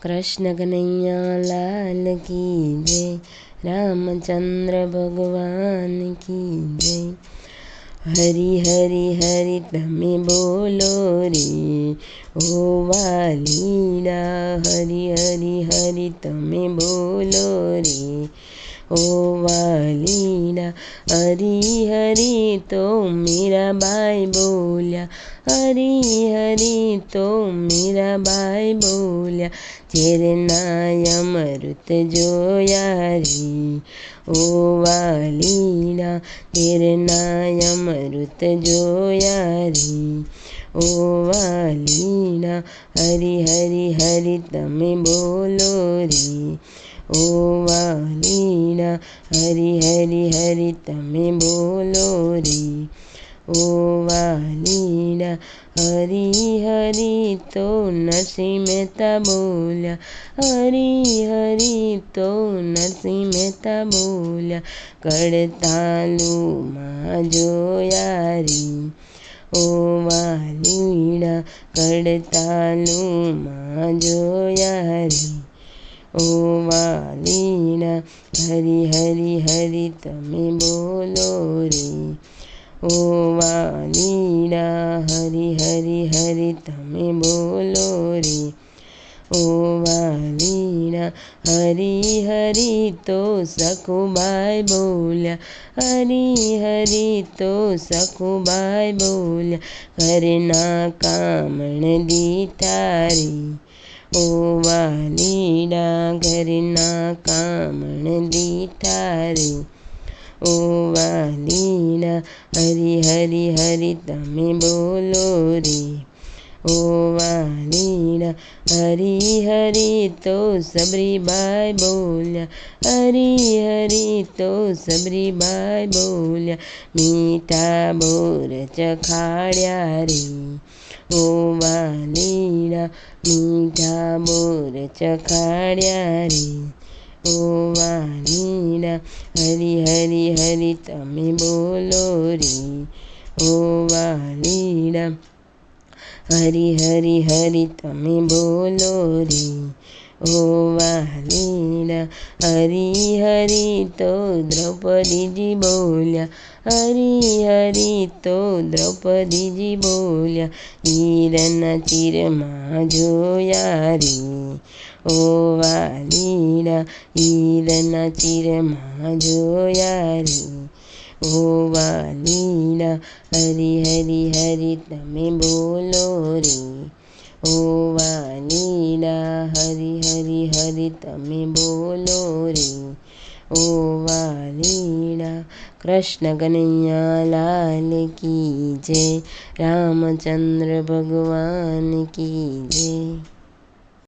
कृष्ण कन्हैया लाल की जय। रामचंद्र भगवान की जय। हरि हरि हरि तमे बोलो रे ओ वालीड़ा। हरि हरि हरि तमे बोलो रे ओ वालीड़ा। हरि हरि तो मेरा भाई बोल्या। हरि हरि तो मेरा भाई बोल्या। तेरे नाय अमृत जोया रे ओ वालीड़ा। तेरे नाय अमृत जोया रे ओ वालीड़ा। हरि हरि हरि तमे बोलो रे ओ वालीड़ा। हरि हरि हरि तमे बोलो रे ओ वालीड़ा। हरि हरि तो नरसिंह मेहता बोल्या। हरि हरि तो नरसिंह मेहता बोल्या। कड़तालू माँ जोया रे ओ वालीड़ा। कड़तालू माँ जोया रे ओ वालीड़ा। हरि हरि हरि तमे बोलो रे ओ वालीड़ा। हरि हरि हरि तमे बोलो रे ओ वालीड़ा। हरि हरि तो सखुबाई बोल्या। हरि हरि तो सखुबाई बोल्या। घरना कामण दीठा रे ओ वालीड़ा। घरना कामण दीठा रे ओ वालीड़ा। हरि हरि हरि तमे बोलो रे ओ वालीड़ा। हरि हरि तो सबरी बाई बोल्या। हरि हरि तो सबरी बाई बोल्या। मीठा बोर चखाड़्या रे ओ वालीड़ा। मीठा बोर चखाड़्या रे ओ वालीड़ा। हरि हरि हरि तमे बोलो रे ओ वालीड़ा। हरि हरि हरि तमे बोलो रे ओ वालीड़ा। हरि हरि तो द्रौपदी जी बोल्या। हरि हरि तो द्रौपदी जी बोल्या। हीरन चिर माँ जोया रे ओ वालीड़ा। हीरन चिर माँ जोया रे ओ वालीड़ा। हरि हरि हरि तमे बोलो रे ओ वालीड़ा। हरि हरि हरि तमे बोलो रे ओ वालीड़ा। कृष्ण कन्हैया लाल की जय। रामचंद्र भगवान की जय।